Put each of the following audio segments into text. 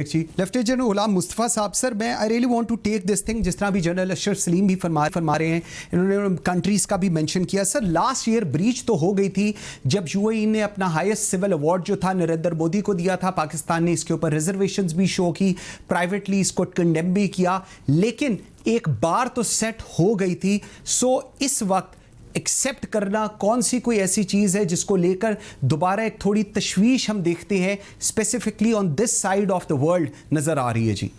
Lieutenant general गुलाम मुस्तफ़ा साहब, sir मैं I really want to take this thing, जिस तरह भी जनरल अशरफ सलीम भी फरमा रहे हैं, इन्होंने कंट्रीज़ का भी मेंशन किया। सर लास्ट ईयर ब्रीच तो हो गई थी जब यूएई ने अपना हाईएस्ट सिविल अवार्ड जो था नरेंद्र मोदी को दिया था। पाकिस्तान ने इसके ऊपर रिजर्वेशंस भी शो की, प्राइवेटली इसको कंडेम भी किया, लेकिन एक बार तो सेट हो गई थी। सो इस वक्त एक्सेप्ट करना कौन सी कोई ऐसी चीज़ है जिसको लेकर दोबारा एक थोड़ी तशवीश हम देखते हैं specifically on this side of the world नजर आ रही है? जी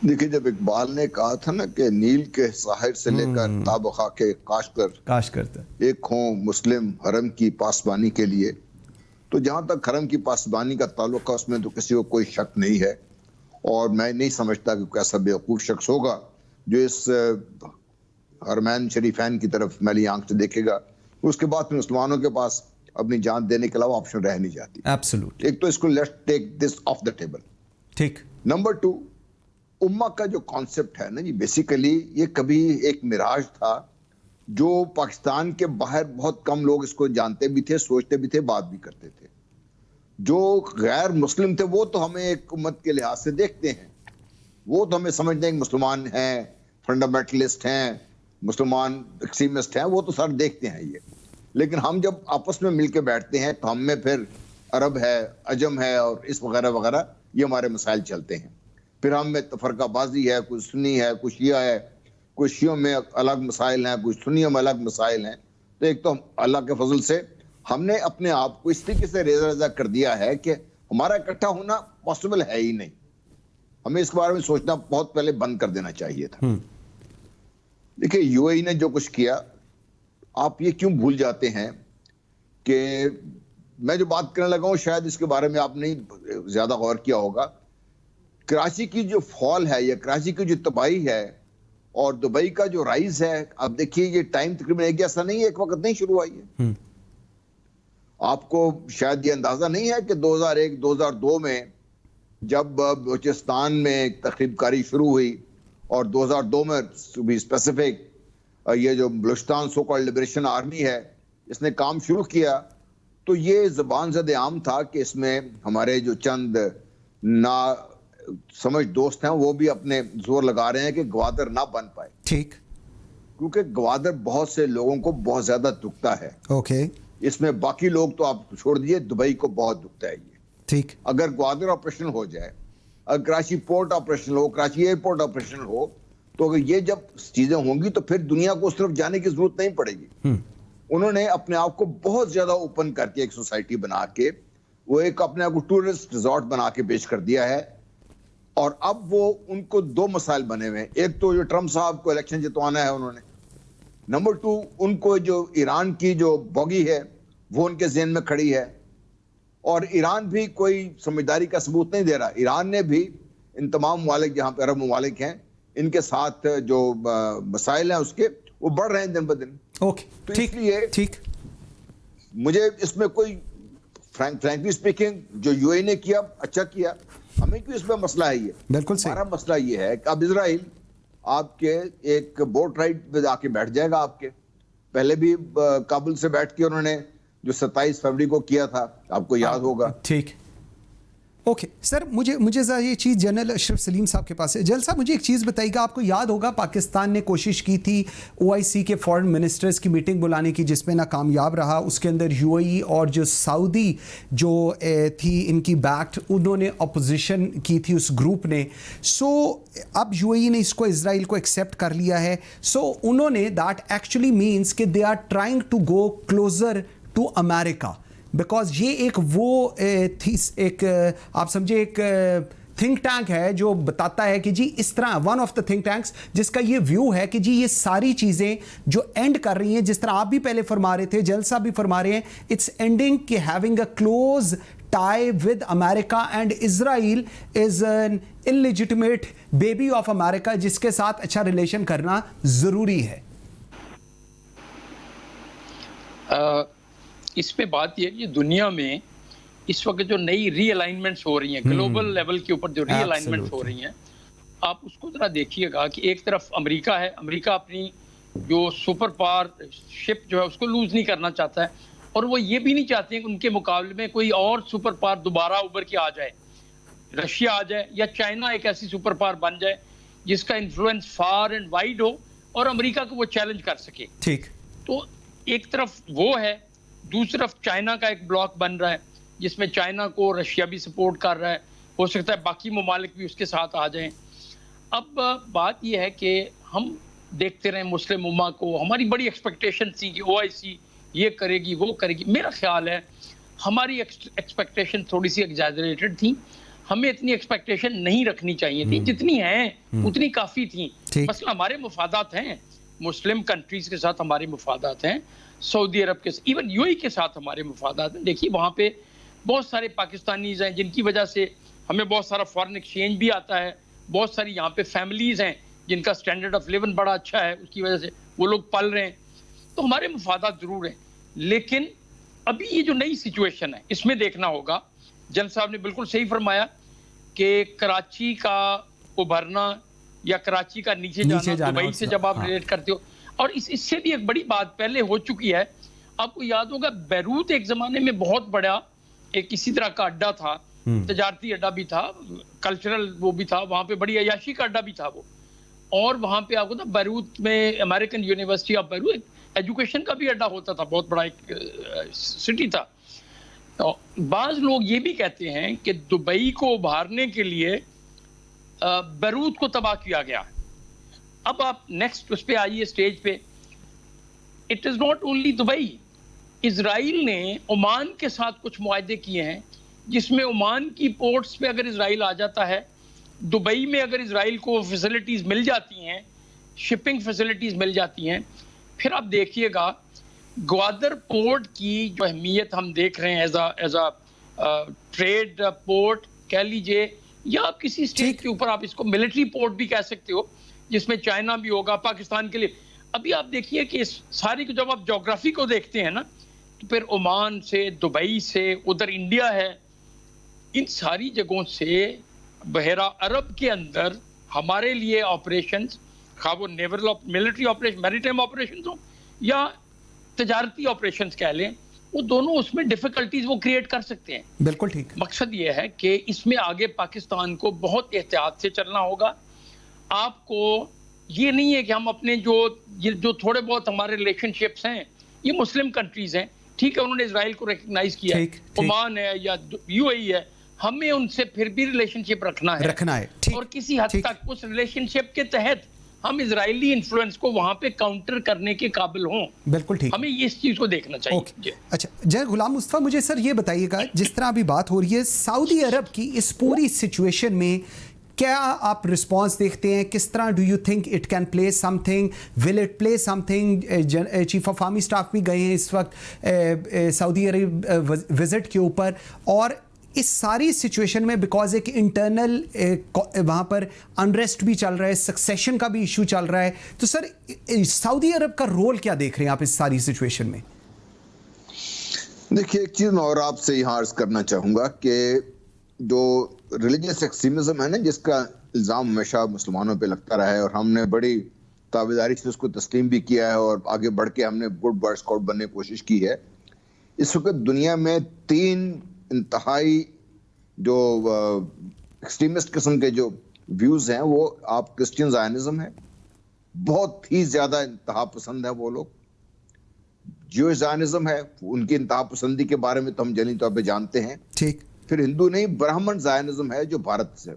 देखिए, जब इकबाल ने कहा था ना कि नील के साहिर से लेकर ताबखा के काश करता एक हों मुस्लिम हरम की पासबानी के लिए, तो जहां तक हरम की पासबानी का ताल्लुक है उसमें तो किसी को कोई शक नहीं है। और मैं नहीं समझता कि कैसा बेवकूफ शख्स होगा जो इस हरमैन शरीफैन की तरफ मैली आंख से देखेगा। उसके बाद फिर मुसलमानों के पास अपनी जान देने के अलावा ऑप्शन रह नहीं जाती। एब्सोल्युटली। एक तो इसको let's take this off the table. ठीक। नंबर 2, उम्मा का जो कॉन्सेप्ट है ना जी, बेसिकली ये कभी एक मिराज था जो पाकिस्तान के बाहर बहुत कम लोग इसको जानते भी थे, सोचते भी थे, बात भी करते थे। जो गैर मुस्लिम थे वो तो हमें एक उम्मत के लिहाज से देखते हैं, वो तो हमें समझते हैं कि मुसलमान हैं, फंडामेंटलिस्ट हैं, मुसलमान एक्सट्रीमिस्ट हैं, वो तो सर देखते हैं ये। लेकिन हम जब आपस में मिलके बैठते हैं तो हम में फिर अरब है, अजम है और इस वगैरह वगैरह ये हमारे मसाइल चलते हैं। फिर हम में तफरकाबाजी है, कुछ सुन्नी है, कुछ शिया है, कुछ शियों में अलग मसाइल हैं, कुछ सुन्नियों में अलग मसाइल हैं। तो एक तो अल्लाह के फजल से हमने अपने आप को इस तरीके से रेजा रेजा कर दिया है कि हमारा इकट्ठा होना पॉसिबल है ही नहीं। हमें इसके बारे में सोचना बहुत पहले बंद कर देना चाहिए था। देखिए, यूएई ने जो कुछ किया, आप ये क्यों भूल जाते हैं कि मैं जो बात करने लगा हूं शायद इसके बारे में आपने ज्यादा गौर किया होगा। कराची की जो फॉल है या कराची की जो तबाही है और दुबई का जो राइज है, अब देखिए ये टाइम तकरीबन एक जैसा नहीं है, एक वक्त नहीं शुरू हुई है। आपको शायद ये अंदाजा नहीं है कि 2001-2002 में जब बलूचिस्तान में तखरीबकारी शुरू हुई और 2002 में भी स्पेसिफिक ये जो Balochistan so called liberation army है इसने काम शुरू किया, तो ये ज़बान ज़द आम था कि इसमें हमारे जो चंद ना समझ दोस्त हैं वो भी अपने जोर लगा रहे हैं कि गवादर ना बन पाए। ठीक। क्योंकि गवादर बहुत से लोगों को बहुत ज्यादा दुखता है। ओके। इसमें बाकी लोग तो आप छोड़ दीजिए, दुबई को बहुत दुखता है ये। ठीक। अगर ग्वादर ऑपरेशन हो जाए, अगर कराची पोर्ट ऑपरेशन हो, कराची एयरपोर्ट ऑपरेशन हो, तो अगर ये जब चीजें होंगी तो फिर दुनिया को उस तरफ जाने की जरूरत नहीं पड़ेगी। उन्होंने अपने आप को बहुत ज्यादा ओपन करके एक सोसाइटी बना के वो एक अपने आप को टूरिस्ट रिजॉर्ट बना के पेश कर दिया है। और अब वो उनको 2 मसाइल बने हुए हैं। एक तो जो ट्रंप साहब को इलेक्शन जितवाना है उन्होंने, नंबर 2 उनको जो ईरान की जो बॉगी है वो उनके ज़हन में खड़ी है। और ईरान भी कोई समझदारी का सबूत नहीं दे रहा। ईरान ने भी इन तमाम ममालिक जहां पर अरब ममालिक हैं इनके साथ जो मसाइल हैं उसके वो बढ़ रहे हैं दिन ब दिन। ओके, तो ठीक। इसलिए ठीक, मुझे इसमें कोई फ्रैंकली स्पीकिंग जो यूएई ने किया अच्छा किया, हमें क्यों इसमें मसला है? ये बिल्कुल सही। हमारा मसला ये है कि अब इजराइल आपके एक बोट राइड पे जाके बैठ जाएगा। आपके पहले भी काबुल से बैठ के उन्होंने जो 27 फरवरी को किया था, आपको याद होगा। ठीक। ओके सर, मुझे ज़रा ये चीज़ जनरल अशरफ सलीम साहब के पास है। जनरल साहब मुझे एक चीज़ बताइएगा, आपको याद होगा पाकिस्तान ने कोशिश की थी ओआईसी के फॉरेन मिनिस्टर्स की मीटिंग बुलाने की जिसमें नाकामयाब रहा। उसके अंदर यूएई और जो सऊदी जो थी इनकी बैक्ड, उन्होंने अपोजिशन की थी उस ग्रुप ने। सो अब यूएई ने इसको इजराइल को एक्सेप्ट कर लिया है। सो उन्होंने दैट एक्चुअली मीन्स कि they are trying to go closer to America, because ये एक वो एक आप समझे एक थिंक टैंक है जो बताता है कि जी इस तरह one of the think tanks जिसका ये व्यू है कि जी ये सारी चीज़ें जो एंड कर रही हैं, जिस तरह आप भी पहले फरमा रहे थे, जल साहब भी फरमा रहे हैं, इट्स एंडिंग कि having a close tie with America and Israel is an illegitimate baby of America जिसके साथ अच्छा रिलेशन करना जरूरी है। इस पे बात यह है कि दुनिया में इस वक्त जो नई रीअलाइनमेंट्स हो रही हैं, ग्लोबल लेवल के ऊपर जो रीअलाइनमेंट्स हो रही हैं, आप उसको जरा देखिएगा कि एक तरफ अमेरिका है, अमेरिका अपनी जो सुपर पावर शिप जो है उसको लूज नहीं करना चाहता है, और वो ये भी नहीं चाहते हैं कि उनके मुकाबले में कोई और सुपर पावर दोबारा उभर के आ जाए। रशिया आ जाए या चाइना एक ऐसी सुपर पावर बन जाए जिसका इन्फ्लुएंस फार एंड वाइड हो और अमेरिका को वो चैलेंज कर सके। ठीक। तो एक तरफ वो है, दूसरी तरफ चाइना का एक ब्लॉक बन रहा है जिसमें चाइना को रशिया भी सपोर्ट कर रहा है, हो सकता है बाकी ममालिक भी उसके साथ आ जाएं। अब बात यह है कि हम देखते रहे मुस्लिम उम्मा को, हमारी बड़ी एक्सपेक्टेशन थी कि OIC ये करेगी वो करेगी। मेरा ख्याल है हमारी एक्सपेक्टेशन थोड़ी सी एग्जैजरेटेड थी, हमें इतनी एक्सपेक्टेशन नहीं रखनी चाहिए थी, जितनी हैं उतनी काफ़ी थी। मसला हमारे मुफादात हैं, मुस्लिम कंट्रीज़ के साथ हमारे मुफादात हैं, सऊदी अरब के साथ, इवन UAE के साथ हमारे मुफादात हैं। देखिए वहाँ पे बहुत सारे पाकिस्तानीज़ हैं जिनकी वजह से हमें बहुत सारा फॉरेन एक्सचेंज भी आता है, बहुत सारी यहाँ पे फैमिलीज़ हैं जिनका स्टैंडर्ड ऑफ लिविंग बड़ा अच्छा है, उसकी वजह से वो लोग पल रहे हैं। तो हमारे मुफादात ज़रूर हैं, लेकिन अभी ये जो नई सिचुएशन है इसमें देखना होगा। जन साहब ने बिल्कुल सही फरमाया कि कराची का उभरना या कराची का नीचे जाना दुबई से जब आप रिलेट करते हो, और इससे भी एक बड़ी बात पहले हो चुकी है। आपको याद होगा बैरूत एक ज़माने में बहुत बड़ा एक इसी तरह का अड्डा था, तजारती अड्डा भी था, कल्चरल वो भी था, वहाँ पे बड़ी अयाशी का अड्डा भी था वो। और वहाँ पे आपको ना बैरूत में American university of Beirut education का भी अड्डा होता था, बहुत बड़ा एक सिटी था। तो बाज़ लोग ये भी कहते हैं कि दुबई को उभारने के लिए बैरूत को तबाह किया गया। अब आप नेक्स्ट उस पे आइए स्टेज पे, it is not only Dubai, Israel ने ओमान के साथ कुछ मुआहदे किए हैं जिसमें ओमान की पोर्ट्स पे अगर इजराइल आ जाता है, दुबई में अगर इजराइल को फैसिलिटीज़ मिल जाती हैं, शिपिंग फैसिलिटीज़ मिल जाती हैं, फिर आप देखिएगा ग्वादर पोर्ट की जो अहमियत हम देख रहे हैं एज अ ट्रेड पोर्ट कह लीजिए, या आप किसी स्टेट के ऊपर आप इसको मिलिट्री पोर्ट भी कह सकते हो जिसमें चाइना भी होगा पाकिस्तान के लिए। अभी आप देखिए कि इस सारी को जब आप ज्योग्राफी को देखते हैं ना, तो फिर ओमान से, दुबई से, उधर इंडिया है, इन सारी जगहों से बहरा अरब के अंदर हमारे लिए ऑपरेशंस, खा वो naval military operation, maritime operations हो या तजारती ऑपरेशंस कह लें, वो दोनों उसमें डिफिकल्टीज वो क्रिएट कर सकते हैं। बिल्कुल ठीक। मकसद ये है कि इसमें आगे पाकिस्तान को बहुत एहतियात से चलना होगा। आपको ये नहीं है कि हम अपने जो थोड़े बहुत हमारे रिलेशनशिप्स हैं, ये मुस्लिम कंट्रीज हैं, ठीक है, उन्होंने इजराइल को रिकग्नाइज किया है, ओमान है या UAE है, हमें उनसे फिर भी रिलेशनशिप रखना है। और किसी हद तक उस रिलेशनशिप के तहत हम इजरायली इन्फ्लुएंस को वहां पे काउंटर करने के काबिल हों। बिल्कुल ठीक, हमें इस चीज को देखना चाहिए। अच्छा जय गुलाम मुस्तफा, मुझे सर ये बताइएगा, जिस तरह अभी बात हो रही है सऊदी अरब की इस पूरी सिचुएशन में, क्या आप रिस्पांस देखते हैं? किस तरह do you think it can play something, will it play something? Chief of army staff भी गए हैं इस वक्त सऊदी अरब विजिट के ऊपर, और इस सारी सिचुएशन में बिकॉज एक इंटरनल वहाँ पर अनरेस्ट भी चल रहा है, सक्सेशन का भी इशू चल रहा है, तो सर सऊदी अरब का रोल क्या देख रहे हैं आप इस सारी सिचुएशन में? देखिए, एक चीज़ मैं और आपसे यहाँ अर्ज करना चाहूँगा कि जो रिलीजियस एक्सट्रीमिज्म है ना, जिसका इल्ज़ाम हमेशा मुसलमानों पे लगता रहा है और हमने बड़ी ताबेदारी से उसको तस्लीम भी किया है और आगे बढ़ के हमने गुड बॉय स्काउट बनने की कोशिश की है। इस वक्त दुनिया में 3 इंतहाई जो एक्सट्रीमिस्ट किस्म के जो व्यूज हैं, वो आप क्रिश्चियन ज़ायनिज़्म है, बहुत ही ज़्यादा इंतहा पसंद है वो लोग। ज्यूइश ज़ायनिज़्म है, उनकी इंतहा पसंदी के बारे में तो हम जली तौर पे जानते हैं। ठीक। फिर हिंदू नहीं, ब्राह्मण ज़ायनिज़्म है जो भारत से,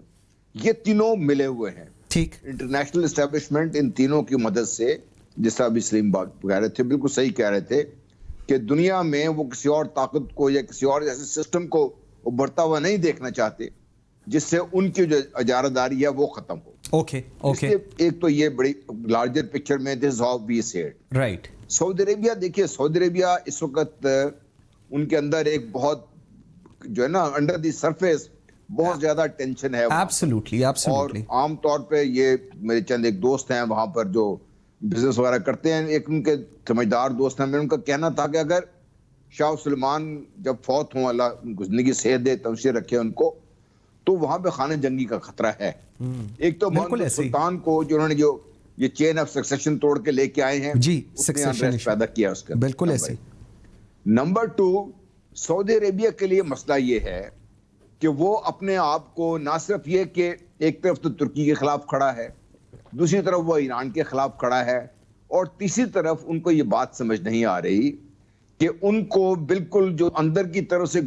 ये तीनों मिले हुए हैं। ठीक। इंटरनेशनल एस्टेब्लिशमेंट इन तीनों की मदद से, जिस तरह अभी सलीम बाग कह रहे थे, बिल्कुल सही कह रहे थे कि दुनिया में वो किसी और ताकत को या किसी और ऐसे सिस्टम को उभरता हुआ नहीं देखना चाहते जिससे उनकी जो इजारादारी है वो खत्म हो। ओके। एक तो ये बड़ी लार्जर पिक्चर में दिस हाउ वी से इट। राइट। सऊदी अरेबिया, देखिए सऊदी अरेबिया इस वक्त उनके अंदर एक बहुत जो है ना, अंडर द सरफेस बहुत ज्यादा टेंशन है। एब्सोल्युटली। और आमतौर पे ये मेरे चंद एक दोस्त हैं वहां पर जो बिजनेस वगैरह करते हैं, एक उनके समझदार दोस्त हैं, मैं उनका कहना था कि अगर शाह सुलेमान जब फौत हों, अल्लाह उनको जिंदगी सेहत दे, तवसीर रखे उनको, तो वहां पे खाने जंगी का खतरा है। एक तो मोहम्मद सुल्तान को जो उन्होंने जो ये चेन ऑफ सक्सेशन तोड़ के लेके आए हैं, जी, सक्सेशन पैदा किया उसके, बिल्कुल ऐसे। नंबर 2, सऊदी अरेबिया के लिए मसला ये है कि वो अपने आप को ना सिर्फ ये कि एक तरफ तो तुर्की के खिलाफ खड़ा है, दूसरी तरफ वो ईरान के खिलाफ खड़ा है, और तीसरी तरफ उनको ये बात समझ नहीं आ रही कि उनको बिल्कुल जो अंदर की तरफ से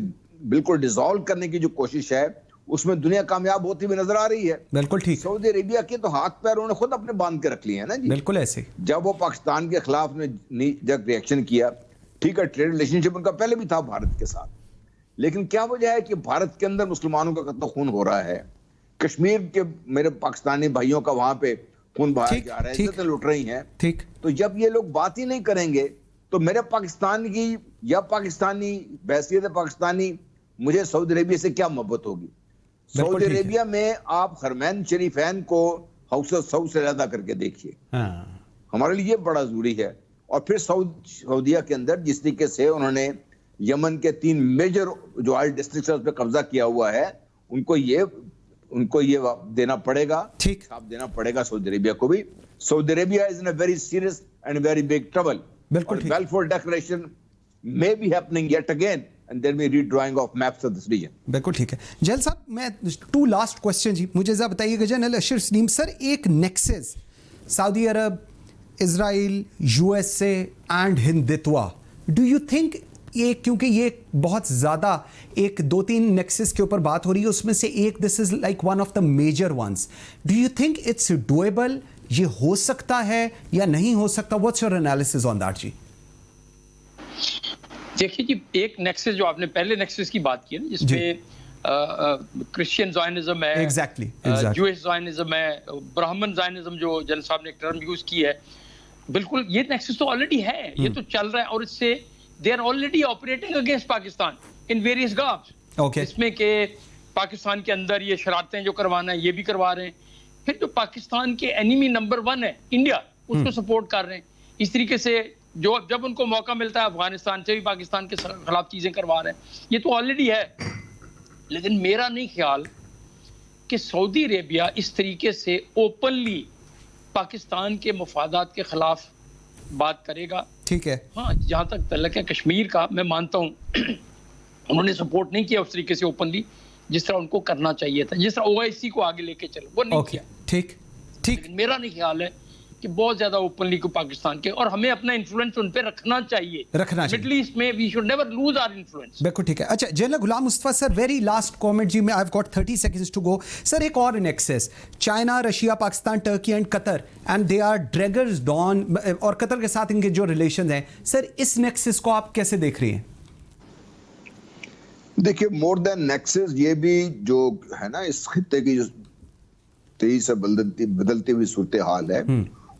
बिल्कुल डिसॉल्व करने की जो कोशिश है उसमें दुनिया कामयाब होती हुई नजर आ रही है। बिल्कुल ठीक। सऊदी अरेबिया के तो हाथ पैर उन्होंने खुद अपने बांध के रख लिए हैं ना जी। बिल्कुल ऐसे। जब वो पाकिस्तान के खिलाफ ने जब रिएक्शन किया, ठीक है, ट्रेड रिलेशनशिप उनका पहले भी था भारत के साथ, लेकिन क्या वजह है कि भारत के अंदर मुसलमानों का कत्ल खून हो रहा है, कश्मीर के मेरे पाकिस्तानी भाइयों का वहां पे खून बहाया जा रहा है, इज्जतें लुट रही हैं। ठीक। तो जब ये लोग बात ही नहीं करेंगे तो मेरे पाकिस्तान की या पाकिस्तानी बहसीयत पाकिस्तानी मुझे सऊदी अरेबिया से क्या मोहब्बत होगी? सऊदी अरेबिया में आप हरमैन शरीफैन को हाउस ऑफ सऊद से ज्यादा करके देखिए। हमारे लिए बड़ा जरूरी है। और फिर सऊदीया के अंदर जिस तरीके से उन्होंने यमन के 3 मेजर जो ऑयल डिस्ट्रिक्ट उस पर कब्जा किया हुआ है, उनको ये देना पड़ेगा, ठीक, साफ देना पड़ेगा सऊदी अरेबिया को भी। Saudi Arabia is in a very serious and very big trouble. बिल्कुल ठीक। Balfour declaration may be happening yet again and there may redrawing of maps of this region. बिल्कुल ठीक है। जैल साहब, मैं 2 लास्ट क्वेश्चन जी, मुझे जरा बताइएगा जनरल अशरफ सलीम सर, एक nexus Saudi Arab, Israel, USA and Hindutva, do you think ये, क्योंकि ये बहुत ज़्यादा एक 2-3 नेक्सस के ऊपर बात हो रही है, उसमें से एक this is like one of the major ones, do you think it's doable, ये हो सकता है या नहीं हो सकता? What's your analysis on that जी? देखिए जी, एक नेक्सस जो आपने पहले नेक्सस की बात की है ना, जिसमें क्रिश्चियन ज़ायनिज़्म है, एग्जैक्टली, जूइश ज़ायनिज़्म है, ब्राह्मण ज़ायनिज़्म जो जन साहब ने एक टर्म यूज की है, बिल्कुल ये नेक्सस तो ऑलरेडी है, ये तो चल रहा है, और इससे they are already operating against Pakistan in various गाव्स। ओके। इसमें के पाकिस्तान के अंदर ये शरारतें जो करवाना है ये भी करवा रहे हैं, फिर जो पाकिस्तान के एनिमी नंबर 1 है इंडिया, उसको सपोर्ट कर रहे हैं। इस तरीके से जो जब उनको मौका मिलता है अफगानिस्तान से भी पाकिस्तान के खिलाफ चीजें करवा रहे हैं, ये तो ऑलरेडी है। लेकिन मेरा नहीं ख्याल कि सऊदी अरेबिया इस तरीके से ओपनली पाकिस्तान के मफादात के खिलाफ बात करेगा। ठीक है। हाँ, जहाँ तक तल्लक है कश्मीर का, मैं मानता हूँ उन्होंने सपोर्ट नहीं किया उस तरीके से ओपनली जिस तरह उनको करना चाहिए था, जिस तरह OIC को आगे लेके चलो वो नहीं किया। ठीक ठीक। लेकिन मेरा नहीं ख्याल है कि बहुत ज्यादा ओपनली को पाकिस्तान के, और हमें अपना इन्फ्लुएंस उन पे रखना चाहिए। मिडिल ईस्ट में we should never lose our influence. बिल्कुल ठीक है। अच्छा, general Ghulam Mustafa sir, very last comment जी, मैं I have got 30 seconds to go sir. एक और nexus, China, Russia, Pakistan, Turkey and Qatar, and they are daggers drawn, और कतर के साथ इनके जो रिलेशन हैं सर, इस नेक्सस को आप कैसे देख रही हैं? देखिए, मोर देन नेक्सस, ये भी जो है ना इस खित्ते की जो तेजी से बदलती हुई सूरत हाल है,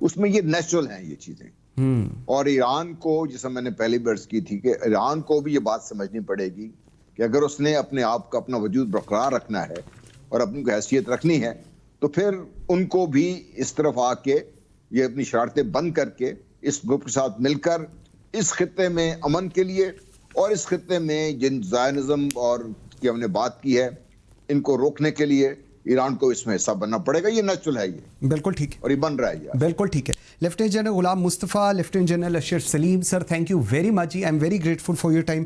उसमें ये नेचुरल हैं ये चीजें। और ईरान को, जैसा मैंने पहले भी अर्ज की थी, कि ईरान को भी ये बात समझनी पड़ेगी कि अगर उसने अपने आप का अपना वजूद बरकरार रखना है और अपनी हैसियत रखनी है, तो फिर उनको भी इस तरफ आके ये अपनी शरारतें बंद करके इस ग्रुप के साथ मिलकर इस खित्ते में अमन के लिए और इस खित्ते में जिन ज़ायनिज़्म और की हमने बात की है, इनको रोकने के लिए ईरान को इसमें हिस्सा बनना पड़ेगा। ये नेचुरल है, ये बिल्कुल ठीक है, और ये बन रहा है। बिल्कुल ठीक है। Lieutenant general Ghulam Mustafa, lieutenant general Ashraf Saleem sir, thank you very much ji, I am very grateful for your time.